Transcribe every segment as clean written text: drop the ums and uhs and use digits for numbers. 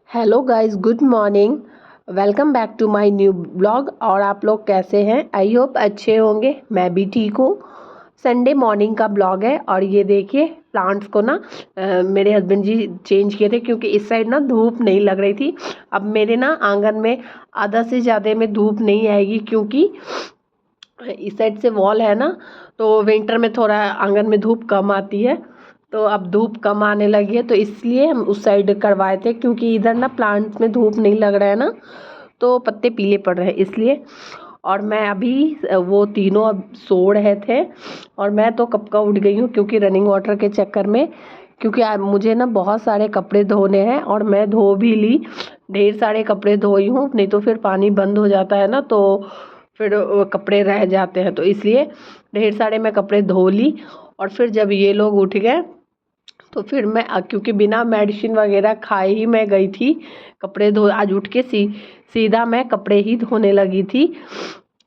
Hello guys, good morning. Welcome back to my new blog. और आप लोग कैसे हैं? आई होप अच्छे होंगे। मैं भी ठीक हूँ। संडे मॉर्निंग का ब्लॉग है और ये देखिए प्लांट्स को ना मेरे हस्बैंड जी चेंज किए थे क्योंकि इस साइड ना धूप नहीं लग रही थी। अब मेरे ना आंगन में आधा से ज़्यादा में धूप नहीं आएगी क्योंकि इस साइड से वॉल है ना, तो विंटर में थोड़ा आंगन में धूप कम आती है। तो अब धूप कम आने लगी है तो इसलिए हम उस साइड करवाए थे क्योंकि इधर ना प्लांट्स में धूप नहीं लग रहा है ना, तो पत्ते पीले पड़ रहे हैं इसलिए। और मैं अभी वो तीनों अब सो रहे थे और मैं तो कब का उठ गई हूँ क्योंकि रनिंग वाटर के चक्कर में, क्योंकि मुझे ना बहुत सारे कपड़े धोने हैं और मैं धो भी ली। ढेर सारे कपड़े धोई हूँ, नहीं तो फिर पानी बंद हो जाता है ना, तो फिर कपड़े रह जाते हैं, तो इसलिए ढेर सारे मैं कपड़े धो ली। और फिर जब ये लोग उठ गए तो फिर मैं क्योंकि बिना मेडिसिन वगैरह खाए ही मैं गई थी कपड़े धो। आज उठ के सीधा मैं कपड़े ही धोने लगी थी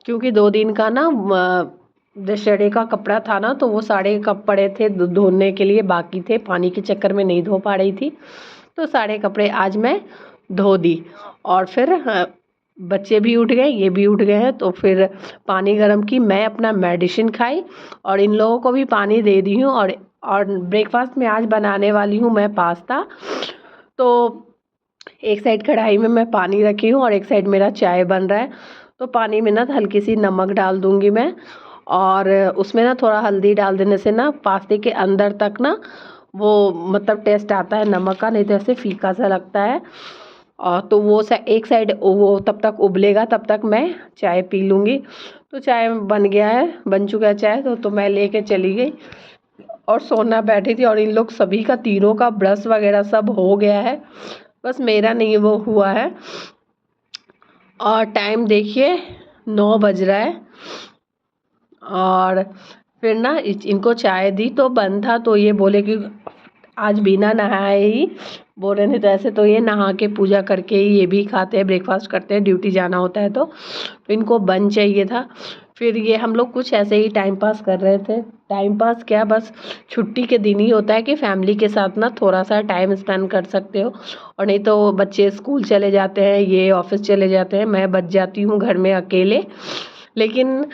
क्योंकि 2 दिन का ना दशहरे का कपड़ा था ना, तो वो सारे कपड़े थे धोने के लिए बाकी थे, पानी के चक्कर में नहीं धो पा रही थी, तो सारे कपड़े आज मैं धो दी। और फिर बच्चे भी उठ गए, ये भी उठ गए हैं, तो फिर पानी गर्म की, मैं अपना मेडिसिन खाई और इन लोगों को भी पानी दे दी हूँ। और ब्रेकफास्ट में आज बनाने वाली हूँ मैं पास्ता। तो एक साइड कढ़ाई में मैं पानी रखी हूँ और एक साइड मेरा चाय बन रहा है। तो पानी में ना हल्की सी नमक डाल दूँगी मैं, और उसमें ना थोड़ा हल्दी डाल देने से ना पास्ते के अंदर तक ना वो मतलब टेस्ट आता है नमक का, नहीं तो ऐसे फीका सा लगता है। और तो वो एक साइड वो तब तक उबलेगा, तब तक मैं चाय पी लूँगी। तो चाय बन गया है, बन चुका है चाय, तो मैं लेके चली गई और सोना बैठी थी। और इन लोग सभी का तीनों का ब्रश वगैरह सब हो गया है, बस मेरा नहीं वो हुआ है। और टाइम देखिए 9 बज रहा है। और फिर ना इनको चाय दी तो बंद था, तो ये बोले कि आज बिना नहाए ही बोल रहे थे, तो ऐसे तो ये नहा के पूजा करके ही ये भी खाते हैं, ब्रेकफास्ट करते हैं, ड्यूटी जाना होता है, तो इनको बंद चाहिए था। फिर ये हम लोग कुछ ऐसे ही टाइम पास कर रहे थे। टाइम पास क्या, बस छुट्टी के दिन ही होता है कि फैमिली के साथ ना थोड़ा सा टाइम स्पेंड कर सकते हो, और नहीं तो बच्चे स्कूल चले जाते हैं, ये ऑफिस चले जाते हैं, मैं बच जाती हूँ घर में अकेले। लेकिन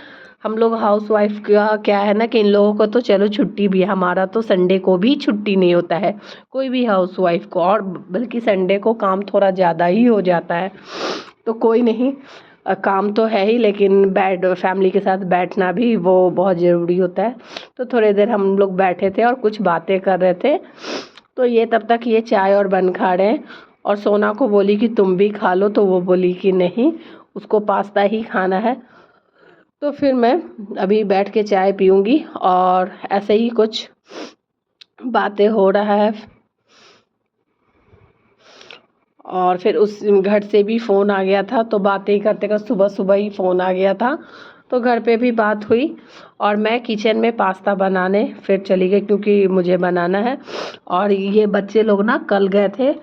हम लोग हाउस वाइफ का क्या है ना कि इन लोगों को तो चलो छुट्टी भी है, हमारा तो संडे को भी छुट्टी नहीं होता है कोई भी हाउस वाइफ को, और बल्कि संडे को काम थोड़ा ज़्यादा ही हो जाता है। तो कोई नहीं, काम तो है ही, लेकिन फैमिली के साथ बैठना भी वो बहुत ज़रूरी होता है। तो थोड़ी देर हम लोग बैठे थे और कुछ बातें कर रहे थे, तो ये तब तक ये चाय और बन खा रहे हैं। और सोना को बोली कि तुम भी खा लो, तो वो बोली कि नहीं, उसको पास्ता ही खाना है। तो फिर मैं अभी बैठ के चाय पीऊँगी और ऐसे ही कुछ बातें हो रहा है। और फिर उस घर से भी फ़ोन आ गया था, तो बातें ही करते करते सुबह सुबह ही फ़ोन आ गया था, तो घर पे भी बात हुई। और मैं किचन में पास्ता बनाने फिर चली गई क्योंकि मुझे बनाना है। और ये बच्चे लोग ना कल गए थे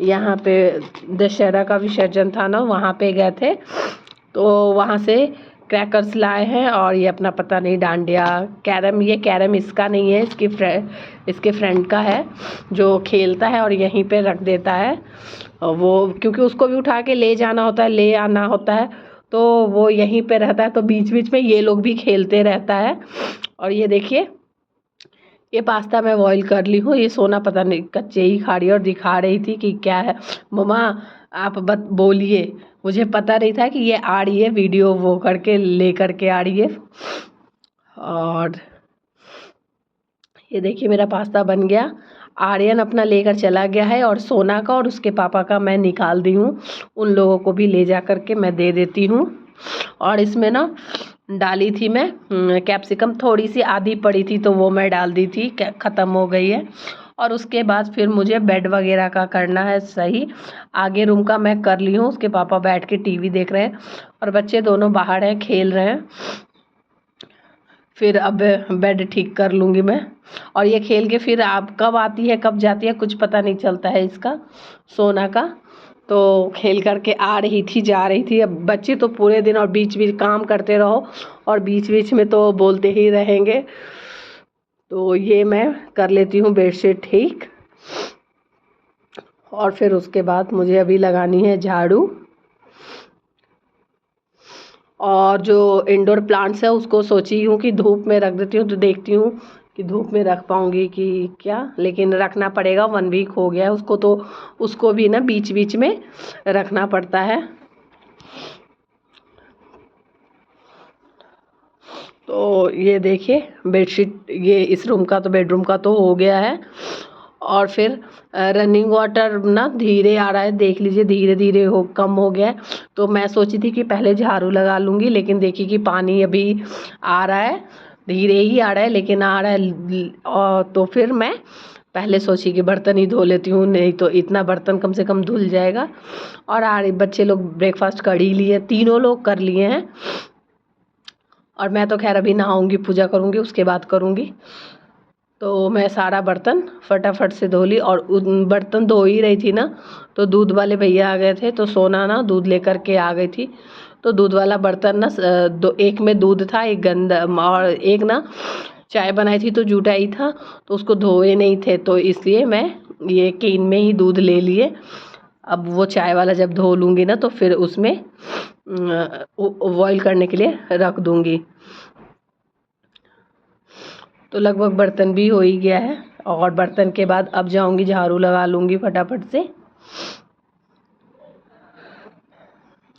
यहाँ पे, दशहरा का विसर्जन था ना, वहाँ पे गए थे, तो वहाँ से क्रैकर्स लाए हैं। और ये अपना पता नहीं डांडिया कैरम, ये कैरम इसका नहीं है, इसके फ्रेंड का है जो खेलता है और यहीं पे रख देता है वो, क्योंकि उसको भी उठा के ले जाना होता है, ले आना होता है, तो वो यहीं पे रहता है, तो बीच बीच में ये लोग भी खेलते रहता है। और ये देखिए ये पास्ता मैं बॉईल कर ली हूँ, ये सोना पता नहीं कच्चे ही खा रही है और दिखा रही थी कि क्या है मम्मा, आप बोलिए, मुझे पता नहीं था कि ये आ रही है वीडियो वो करके ले करके आ रही है। और ये देखिए मेरा पास्ता बन गया, आर्यन अपना लेकर चला गया है, और सोना का और उसके पापा का मैं निकाल दी हूँ, उन लोगों को भी ले जा करके मैं दे देती हूँ। और इसमें ना डाली थी मैं कैप्सिकम, थोड़ी सी आधी पड़ी थी तो वो मैं डाल दी थी, ख़त्म हो गई है। और उसके बाद फिर मुझे बेड वगैरह का करना है सही, आगे रूम का मैं कर ली हूँ, उसके पापा बैठ के टीवी देख रहे हैं और बच्चे दोनों बाहर हैं खेल रहे हैं। फिर अब बेड ठीक कर लूँगी मैं। और ये खेल के फिर आप कब आती है कब जाती है कुछ पता नहीं चलता है इसका, सोना का। तो खेल करके आ रही थी जा रही थी, अब बच्चे तो पूरे दिन और बीच बीच काम करते रहो और बीच बीच में तो बोलते ही रहेंगे। तो ये मैं कर लेती हूँ बेडशीट ठीक। और फिर उसके बाद मुझे अभी लगानी है झाड़ू। और जो इंडोर प्लांट्स है उसको सोची हूँ कि धूप में रख देती हूँ, तो देखती हूँ कि धूप में रख पाऊँगी कि क्या, लेकिन रखना पड़ेगा। 1 वीक हो गया है उसको, तो उसको भी ना बीच बीच में रखना पड़ता है। तो ये देखिए बेडशीट, ये इस रूम का तो बेडरूम का तो हो गया है। और फिर रनिंग वाटर ना धीरे आ रहा है, देख लीजिए धीरे धीरे हो कम हो गया है। तो मैं सोची थी कि पहले झाड़ू लगा लूँगी, लेकिन देखिए कि पानी अभी आ रहा है, धीरे ही आ रहा है लेकिन आ रहा है। और तो फिर मैं पहले सोची कि बर्तन ही धो लेती हूँ, नहीं तो इतना बर्तन कम से कम धुल जाएगा। और बच्चे लोग ब्रेकफास्ट कर ही लिए, तीनों लोग कर लिए हैं। और मैं तो खैर अभी नहाऊंगी, पूजा करूंगी, उसके बाद करूंगी। तो मैं सारा बर्तन फटाफट से धो ली। और बर्तन धो ही रही थी ना, तो दूध वाले भैया आ गए थे, तो सोना ना दूध लेकर के आ गई थी। तो दूध वाला बर्तन ना एक में दूध था, एक गंदा, और एक ना चाय बनाई थी तो जूठा ही था, तो उसको धोए नहीं थे, तो इसलिए मैं ये केन में ही दूध ले लिए। अब वो चाय वाला जब धो लूँगी ना, तो फिर उसमें बॉईल करने के लिए रख दूँगी। तो लगभग बर्तन भी हो ही गया है। और बर्तन के बाद अब जाऊंगी झाड़ू लगा लूँगी फटाफट से।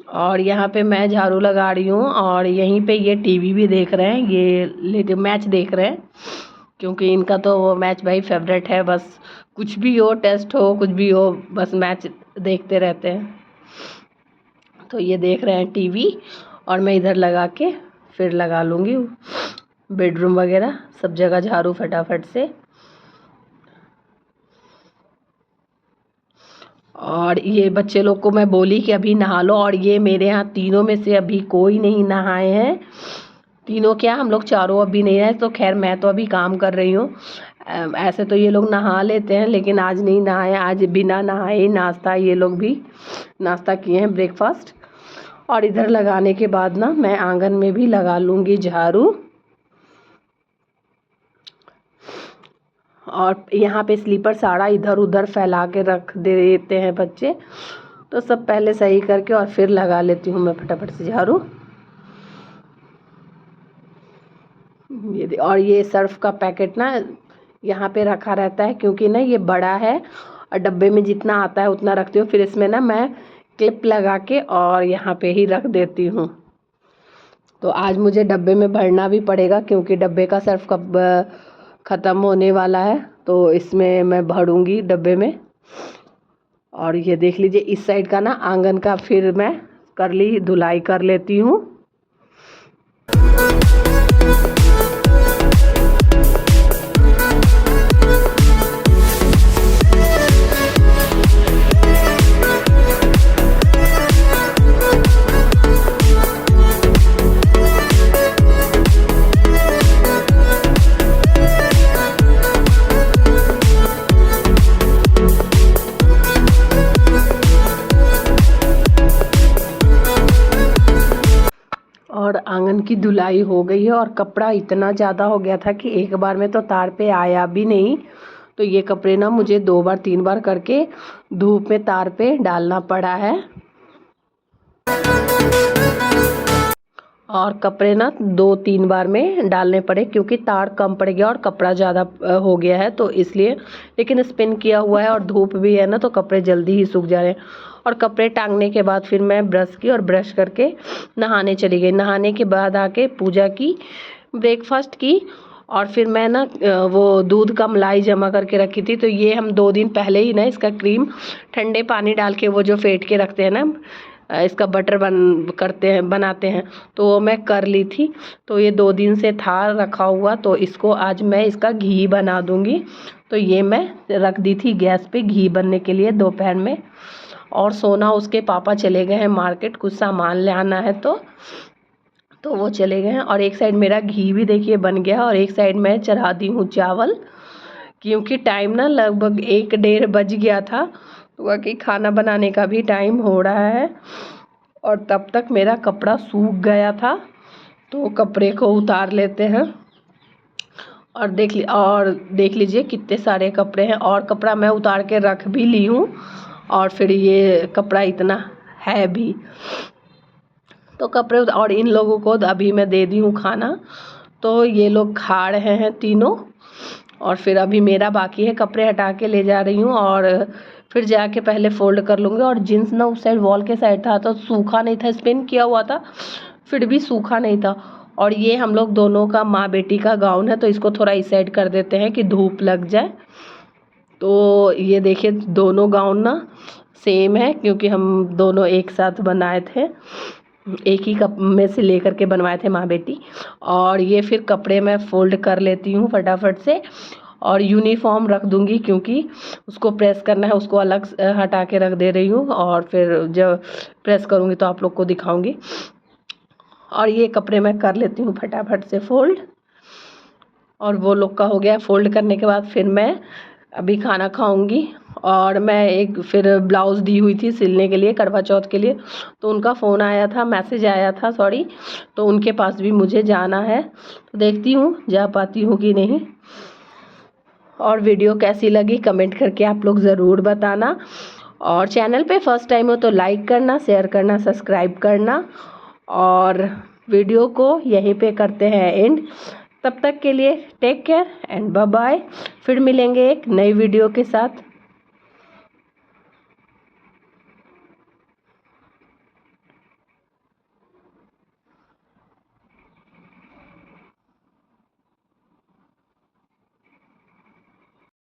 और यहाँ पे मैं झाड़ू लगा रही हूँ, और यहीं पे ये टीवी भी देख रहे हैं, ये मैच देख रहे हैं, क्योंकि इनका तो वो मैच भाई फेवरेट है। बस कुछ भी हो, टेस्ट हो, कुछ भी हो, बस मैच देखते रहते हैं। तो ये देख रहे हैं टीवी, और मैं इधर लगा के फिर लगा लूँगी बेडरूम वगैरह सब जगह झाड़ू फटाफट से। और ये बच्चे लोग को मैं बोली कि अभी नहा लो, और ये मेरे यहाँ तीनों में से अभी कोई नहीं नहाए हैं। तीनों क्या, हम लोग चारों अभी नहीं आए। तो खैर मैं तो अभी काम कर रही हूँ। ऐसे तो ये लोग नहा लेते हैं, लेकिन आज नहीं नहाए। आज बिना नहाए नाश्ता, ये लोग भी नाश्ता किए हैं, ब्रेकफास्ट। और इधर लगाने के बाद ना मैं आंगन में भी लगा लूँगी झाड़ू। और यहाँ पे स्लीपर सारा इधर उधर फैला के रख देते हैं बच्चे, तो सब पहले सही करके और फिर लगा लेती हूँ मैं फटाफट से झाड़ू। और ये सर्फ का पैकेट ना यहाँ पे रखा रहता है, क्योंकि ना ये बड़ा है, और डब्बे में जितना आता है उतना रखती हूँ। फिर इसमें ना मैं क्लिप लगा के और यहाँ पे ही रख देती हूँ। तो आज मुझे डब्बे में भरना भी पड़ेगा, क्योंकि डब्बे का सर्फ कब ख़त्म होने वाला है, तो इसमें मैं भरूंगी डब्बे में। और ये देख लीजिए इस साइड का ना आंगन का फिर मैं धुलाई कर लेती हूँ। और आंगन की धुलाई हो गई है, और कपड़ा इतना ज़्यादा हो गया था कि एक बार में तो तार पे आया भी नहीं। तो ये कपड़े ना मुझे 2 बार 3 बार करके धूप में तार पे डालना पड़ा है। और कपड़े ना 2-3 बार में डालने पड़े, क्योंकि तार कम पड़ गया और कपड़ा ज़्यादा हो गया है, तो इसलिए। लेकिन स्पिन किया हुआ है और धूप भी है ना, तो कपड़े जल्दी ही सूख जा रहे हैं। और कपड़े टांगने के बाद फिर मैं ब्रश की, और ब्रश करके नहाने चली गई। नहाने के बाद आके पूजा की, ब्रेकफास्ट की, और फिर मैं ना वो दूध का मलाई जमा करके रखी थी। तो ये हम 2 दिन पहले ही ना इसका क्रीम ठंडे पानी डाल के, वो जो फेंट के रखते हैं ना, इसका बटर बनाते हैं, तो वो मैं कर ली थी। तो ये 2 दिन से था रखा हुआ, तो इसको आज मैं इसका घी बना दूंगी। तो ये मैं रख दी थी गैस पे घी बनने के लिए दोपहर में। और सोना उसके पापा चले गए हैं मार्केट, कुछ सामान ले आना है, तो वो चले गए हैं। और एक साइड मेरा घी भी देखिए बन गया, और एक साइड मैं चढ़ा दी हूँ चावल, क्योंकि टाइम ना लगभग 1-1:30 बज गया था, तो बाकी खाना बनाने का भी टाइम हो रहा है। और तब तक मेरा कपड़ा सूख गया था, तो कपड़े को उतार लेते हैं। और देख लीजिए कितने सारे कपड़े हैं, और कपड़ा मैं उतार के रख भी ली हूँ, और फिर ये कपड़ा इतना है भी। तो कपड़े और इन लोगों को अभी मैं दे दी हूँ खाना, तो ये लोग खा रहे हैं तीनों, और फिर अभी मेरा बाकी है, कपड़े हटा के ले जा रही हूँ और फिर जाके पहले फ़ोल्ड कर लूँगी। और जीन्स ना उस साइड वॉल के साइड था तो सूखा नहीं था, स्पिन किया हुआ था फिर भी सूखा नहीं था। और ये हम लोग दोनों का माँ बेटी का गाउन है, तो इसको थोड़ा इस साइड कर देते हैं कि धूप लग जाए। तो ये देखिए दोनों गाउन ना सेम है, क्योंकि हम दोनों एक साथ बनाए थे, एक ही कप में से लेकर के बनवाए थे माँ बेटी। और ये फिर कपड़े मैं फ़ोल्ड कर लेती हूँ फटाफट से, और यूनिफॉर्म रख दूँगी क्योंकि उसको प्रेस करना है, उसको अलग हटा के रख दे रही हूँ, और फिर जब प्रेस करूँगी तो आप लोग को दिखाऊँगी। और ये कपड़े मैं कर लेती हूँ फटाफट से फ़ोल्ड, और वो लोग का हो गया। फ़ोल्ड करने के बाद फिर मैं अभी खाना खाऊंगी। और मैं एक फिर ब्लाउज़ दी हुई थी सिलने के लिए करवा चौथ के लिए, तो उनका फ़ोन आया था, मैसेज आया था सॉरी, तो उनके पास भी मुझे जाना है, तो देखती हूँ जा पाती हूँ कि नहीं। और वीडियो कैसी लगी कमेंट करके आप लोग ज़रूर बताना, और चैनल पे फर्स्ट टाइम हो तो लाइक करना, शेयर करना, सब्सक्राइब करना। और वीडियो को यहीं पे करते हैं एंड। तब तक के लिए take care and bye bye. फिर मिलेंगे एक नई वीडियो के साथ।